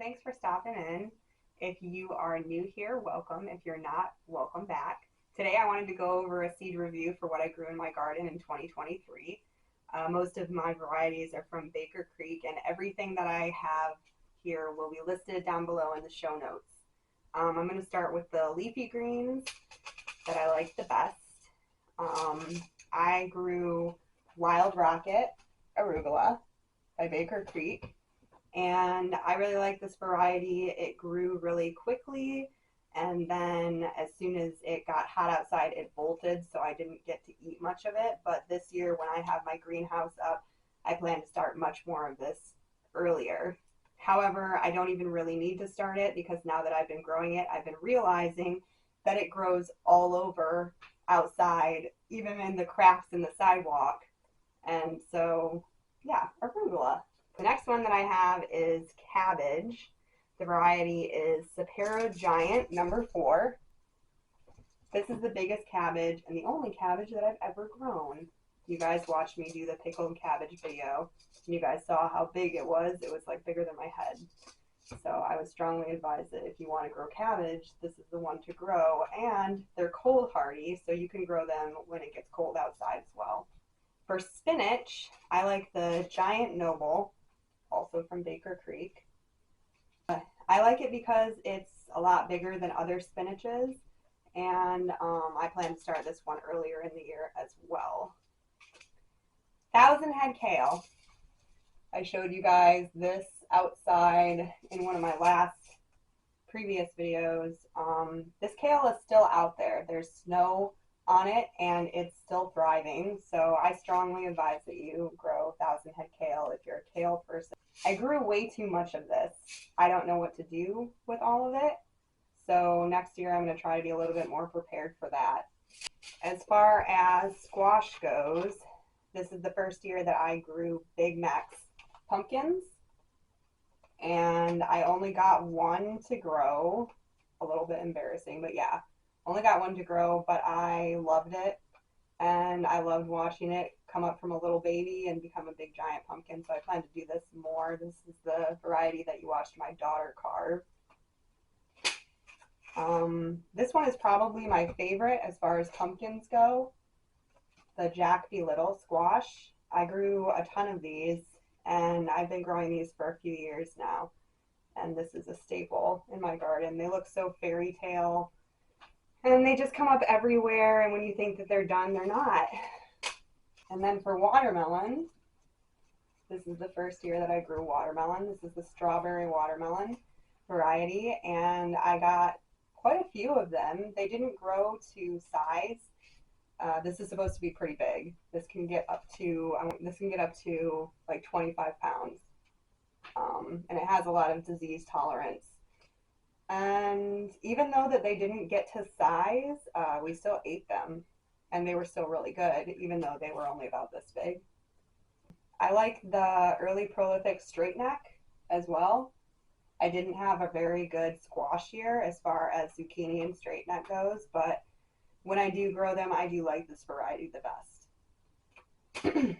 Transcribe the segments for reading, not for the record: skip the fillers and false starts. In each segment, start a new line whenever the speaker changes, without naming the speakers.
thanks for stopping in. If you are new here, welcome. If you're not, welcome back. Today I wanted to go over a seed review for what I grew in my garden in 2023. Most of my varieties are from Baker Creek, and everything that I have here will be listed down below in the show notes. I'm going to start with the leafy greens that I like the best. I grew Wild Rocket Arugula by Baker Creek, and I really like this variety. It grew really quickly, and then as soon as it got hot outside, it bolted, so I didn't get to eat much of it. But this year, when I have my greenhouse up, I plan to start much more of this earlier. However, I don't even really need to start it because now that I've been growing it, I've been realizing that it grows all over outside, even in the cracks in the sidewalk. And so, yeah, arugula. The next one that I have is cabbage. The variety is Sapero Giant number 4. This is the biggest cabbage and the only cabbage that I've ever grown. You guys watched me do the pickled cabbage video, and you guys saw how big it was. It was like bigger than my head. So I would strongly advise that if you want to grow cabbage, this is the one to grow. And they're cold hardy, so you can grow them when it gets cold outside as well. For spinach, I like the Giant Noble, also from Baker Creek. I like it because it's a lot bigger than other spinaches, and I plan to start this one earlier in the year as well. Thousand Head Kale. I showed you guys this outside in one of my previous videos. This kale is still out there. There's snow on it and it's still thriving, so I strongly advise that you grow Thousand Head Kale if you're a kale person. I grew way too much of this. I don't know what to do with all of it, so next year I'm going to try to be a little bit more prepared for that. As far as squash goes, this is the first year that I grew Big Max pumpkins, and I only got one to grow. A little bit embarrassing, but yeah, only got one to grow, but I loved it, and I loved watching it come up from a little baby and become a big giant pumpkin, so I plan to do this more. This is the variety that you watched my daughter carve. This one is probably my favorite as far as pumpkins go, the Jack Be Little squash. I grew a ton of these, and I've been growing these for a few years now, and this is a staple in my garden. They look so fairy tale, and they just come up everywhere, and when you think that they're done, they're not. And then for watermelon, this is the first year that I grew watermelon. This is the strawberry watermelon variety, and I got quite a few of them. They didn't grow to size. This is supposed to be pretty big. This can get up to like 25 pounds, and it has a lot of disease tolerance. And even though that they didn't get to size, we still ate them, and they were still really good, even though they were only about this big. I like the early prolific straight neck as well. I didn't have a very good squash year as far as zucchini and straight neck goes, but when I do grow them, I do like this variety the best.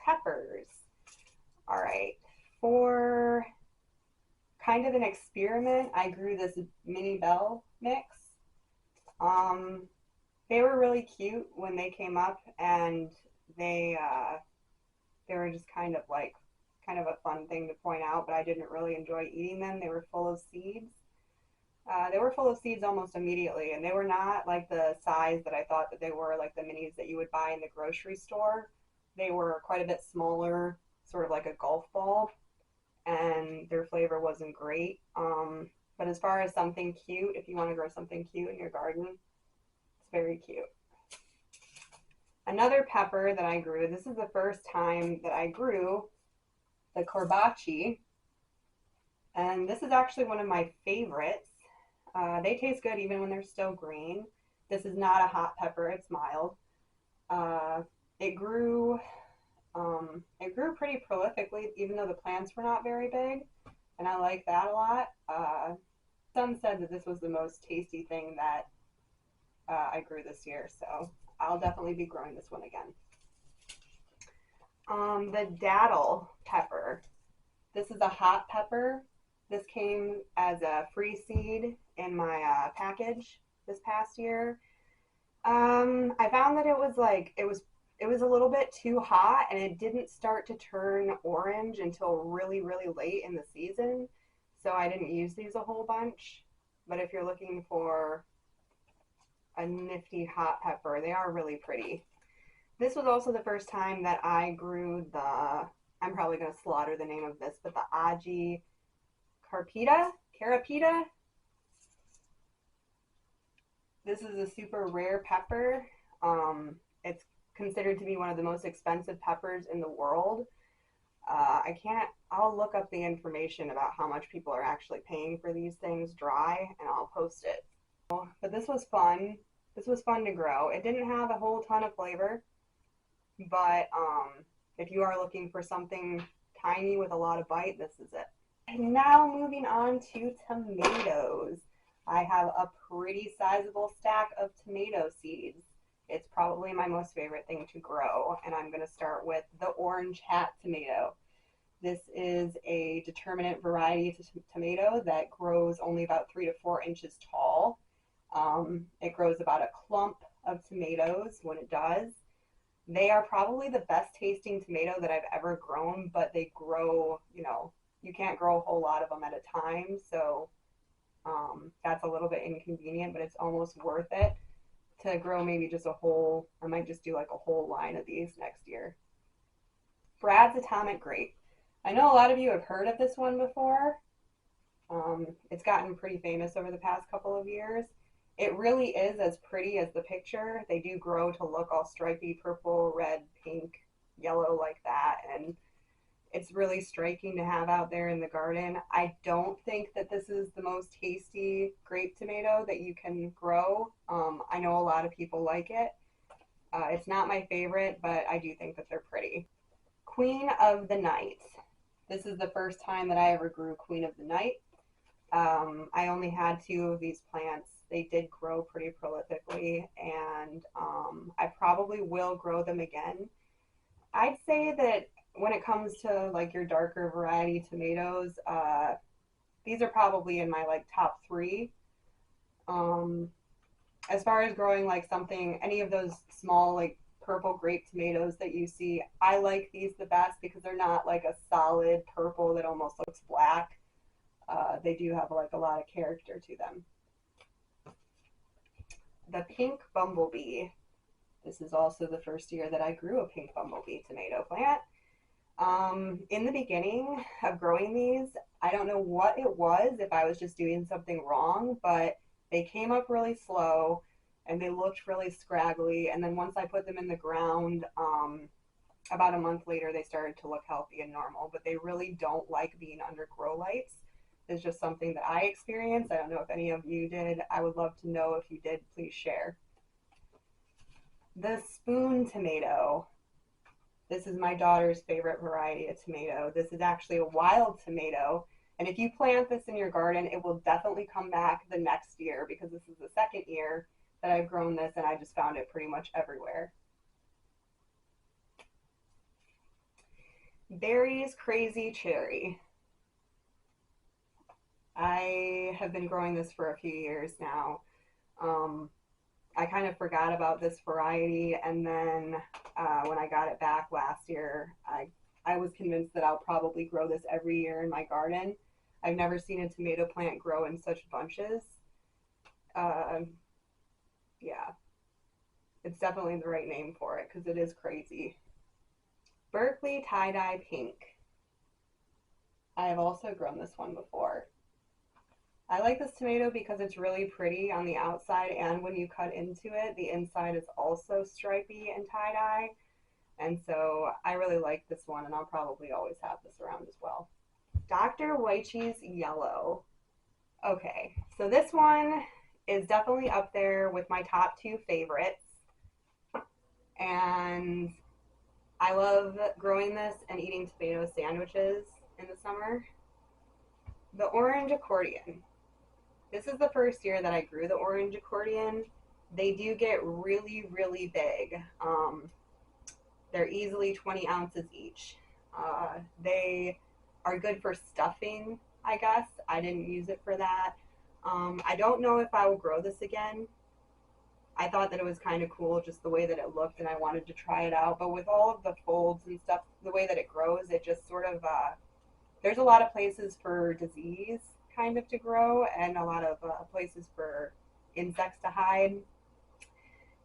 Peppers. All right. For kind of an experiment, I grew this mini bell mix. They were really cute when they came up, and they were just kind of a fun thing to point out, but I didn't really enjoy eating them. They were full of seeds. They were full of seeds almost immediately, and they were not like the size that I thought that they were, like the minis that you would buy in the grocery store. They were quite a bit smaller, sort of like a golf ball, and their flavor wasn't great. But as far as something cute, if you want to grow something cute in your garden, it's very cute. Another pepper that I grew, this is the first time that I grew the Corbaci, and this is actually one of my favorites. They taste good even when they're still green. This is not a hot pepper, it's mild. It grew pretty prolifically, even though the plants were not very big, and I like that a lot. Some said that this was the most tasty thing that I grew this year, so I'll definitely be growing this one again. The daddle pepper. This is a hot pepper. This came as a free seed in my package this past year. I found that it was a little bit too hot and it didn't start to turn orange until really, really late in the season. So I didn't use these a whole bunch. But if you're looking for a nifty hot pepper, they are really pretty. This was also the first time that I grew I'm probably going to slaughter the name of this, but the Aji Carapita. This is a super rare pepper. It's considered to be one of the most expensive peppers in the world. I'll look up the information about how much people are actually paying for these things dry and I'll post it. But this was fun. This was fun to grow. It didn't have a whole ton of flavor, but if you are looking for something tiny with a lot of bite, this is it. And now moving on to tomatoes. I have a pretty sizable stack of tomato seeds. It's probably my most favorite thing to grow, and I'm going to start with the orange hat tomato. This is a determinate variety tomato that grows only about 3 to 4 inches tall. It grows about a clump of tomatoes when it does. They are probably the best tasting tomato that I've ever grown, but they grow, you can't grow a whole lot of them at a time, so that's a little bit inconvenient, but it's almost worth it to grow maybe just I might just do like a whole line of these next year. Brad's Atomic Grape. I know a lot of you have heard of this one before. It's gotten pretty famous over the past couple of years. It really is as pretty as the picture. They do grow to look all stripy, purple, red, pink, yellow like that, and it's really striking to have out there in the garden. I don't think that this is the most tasty grape tomato that you can grow. I know a lot of people like it. It's not my favorite, but I do think that they're pretty. Queen of the Night. This is the first time that I ever grew Queen of the Night. I only had 2 of these plants. They did grow pretty prolifically, and I probably will grow them again. I'd say that when it comes to like your darker variety tomatoes, these are probably in my like top 3. As far as growing like any of those small like purple grape tomatoes that you see, I like these the best because they're not like a solid purple that almost looks black. They do have like a lot of character to them. The Pink Bumblebee. This is also the first year that I grew a pink bumblebee tomato plant. In the beginning of growing these, I don't know what it was, if I was just doing something wrong, but they came up really slow and they looked really scraggly. And then once I put them in the ground, about a month later, they started to look healthy and normal, but they really don't like being under grow lights. It's just something that I experienced. I don't know if any of you did. I would love to know if you did. Please share. The spoon tomato. This is my daughter's favorite variety of tomato. This is actually a wild tomato. And if you plant this in your garden, it will definitely come back the next year because this is the second year that I've grown this and I just found it pretty much everywhere. Barry's Crazy Cherry. I have been growing this for a few years now. I kind of forgot about this variety, and then when I got it back last year, I was convinced that I'll probably grow this every year in my garden. I've never seen a tomato plant grow in such bunches. Yeah, it's definitely the right name for it because it is crazy. Berkeley Tie-Dye Pink. I have also grown this one before. I like this tomato because it's really pretty on the outside, and when you cut into it, the inside is also stripy and tie-dye. And so I really like this one, and I'll probably always have this around as well. Dr. Wyche's Yellow. Okay, so this one is definitely up there with my top 2 favorites. And I love growing this and eating tomato sandwiches in the summer. The Orange Accordion. This is the first year that I grew the Orange Accordion. They do get really, really big. They're easily 20 ounces each. They are good for stuffing. I guess. I didn't use it for that. I don't know if I will grow this again. I thought that it was kind of cool just the way that it looked and I wanted to try it out. But with all of the folds and stuff, the way that it grows, it just sort of, there's a lot of places for disease kind of to grow and a lot of places for insects to hide.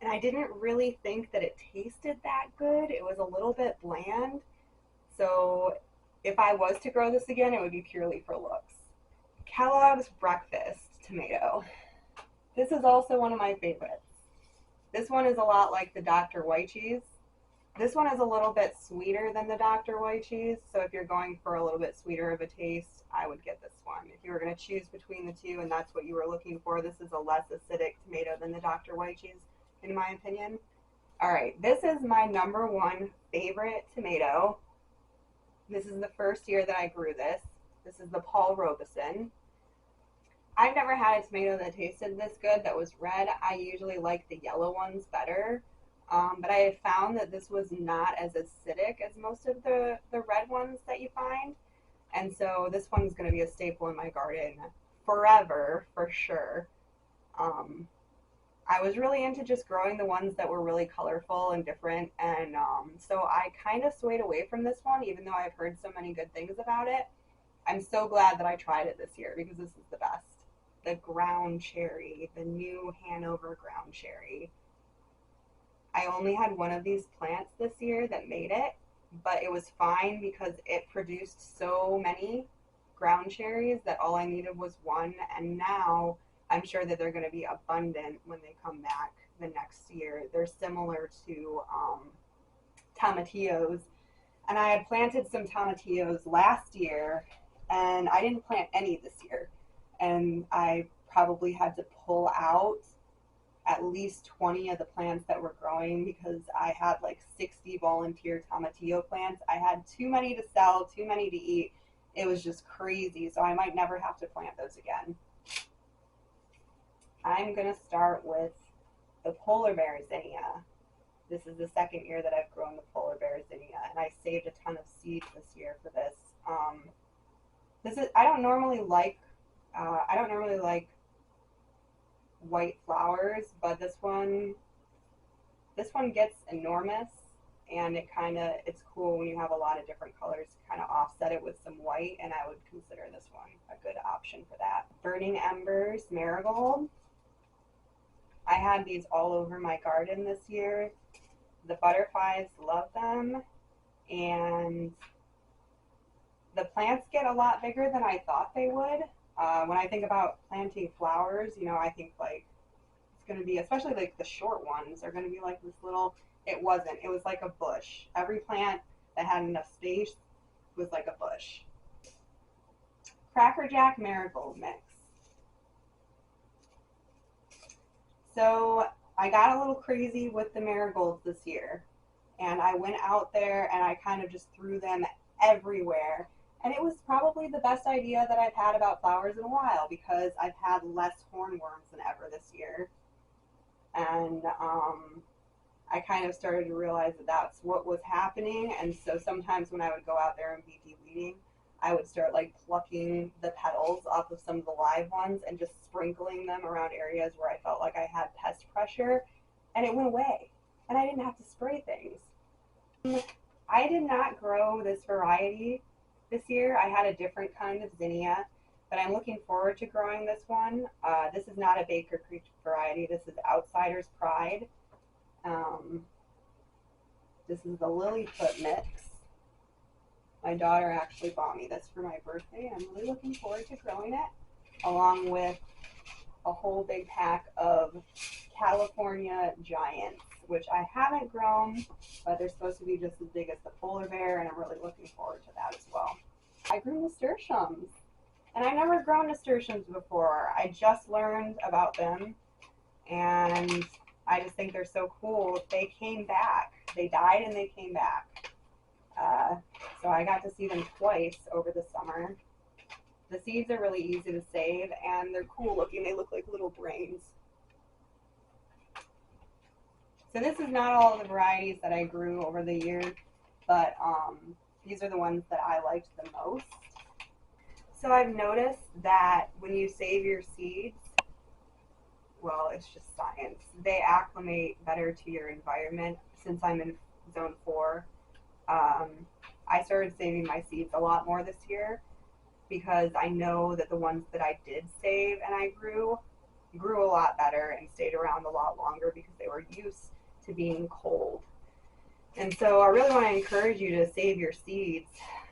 And I didn't really think that it tasted that good. It was a little bit bland. So if I was to grow this again, it would be purely for looks. Kellogg's Breakfast Tomato. This is also one of my favorites. This one is a lot like the Dr. White cheese. This one is a little bit sweeter than the Dr. White cheese, so if you're going for a little bit sweeter of a taste, I would get this one. If you were going to choose between the two and that's what you were looking for, this is a less acidic tomato than the Dr. White cheese, in my opinion. All right, this is my number one favorite tomato. This is the first year that I grew this. This is the Paul Robeson. I've never had a tomato that tasted this good that was red. I usually like the yellow ones better. But I have found that this was not as acidic as most of the red ones that you find. And so this one's going to be a staple in my garden forever, for sure. I was really into just growing the ones that were really colorful and different. And so I kind of swayed away from this one, even though I've heard so many good things about it. I'm so glad that I tried it this year because this is the best. The ground cherry, the new Hanover ground cherry. I only had one of these plants this year that made it, but it was fine because it produced so many ground cherries that all I needed was one. And now I'm sure that they're going to be abundant when they come back the next year. They're similar to tomatillos. And I had planted some tomatillos last year, and I didn't plant any this year. And I probably had to pull out at least 20 of the plants that were growing because I had like 60 volunteer tomatillo plants. I had too many to sell, too many to eat. It was just crazy. So I might never have to plant those again. I'm going to start with the polar bear zinnia. This is the second year that I've grown the polar bear zinnia, and I saved a ton of seeds this year for this. I don't normally like white flowers, but this one gets enormous, and it's cool when you have a lot of different colors to kind of offset it with some white, and I would consider this one a good option for that. Burning Embers Marigold. I had these all over my garden this year. The butterflies love them, and the plants get a lot bigger than I thought they would. When I think about planting flowers, I think like it's going to be, especially like the short ones, are going to be like this little. It wasn't. It was like a bush. Every plant that had enough space was like a bush. Cracker Jack Marigold Mix. So I got a little crazy with the marigolds this year, and I went out there and I kind of just threw them everywhere. And it was probably the best idea that I've had about flowers in a while because I've had less hornworms than ever this year. And I kind of started to realize that that's what was happening. And so sometimes when I would go out there and be de-weeding, I would start like plucking the petals off of some of the live ones and just sprinkling them around areas where I felt like I had pest pressure, and it went away. And I didn't have to spray things. I did not grow this variety this year. I had a different kind of zinnia, but I'm looking forward to growing this one. This is not a Baker Creek variety. This is Outsider's Pride. This is the Lilyfoot mix. My daughter actually bought me this for my birthday. I'm really looking forward to growing it, along with a whole big pack of California Giants, which I haven't grown, but they're supposed to be just as big as the polar bear, and I'm really looking forward to that as well. I grew nasturtiums, and I've never grown nasturtiums before. I just learned about them, and I just think they're so cool. They came back. They died and they came back. So I got to see them twice over the summer. The seeds are really easy to save, and they're cool looking. They look like little brains. So this is not all of the varieties that I grew over the year, but these are the ones that I liked the most. So I've noticed that when you save your seeds, well, it's just science. They acclimate better to your environment. Since I'm in zone 4, um, I started saving my seeds a lot more this year because I know that the ones that I did save and I grew a lot better and stayed around a lot longer because they were used to being cold. And so I really want to encourage you to save your seeds.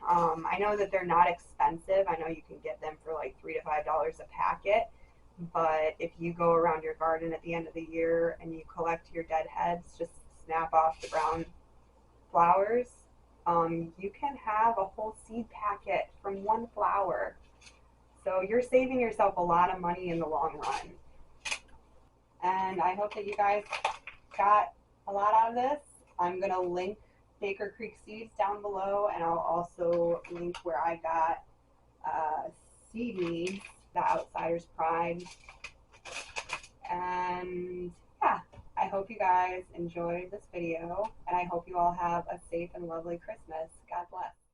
I know that they're not expensive. I know you can get them for like $3 to $5 a packet. But if you go around your garden at the end of the year and you collect your dead heads, just snap off the brown flowers, you can have a whole seed packet from one flower. So you're saving yourself a lot of money in the long run. And I hope that you guys got a lot out of this. I'm going to link Baker Creek Seeds down below, and I'll also link where I got seed needs, the Outsider's Pride. And yeah, I hope you guys enjoyed this video, and I hope you all have a safe and lovely Christmas. God bless.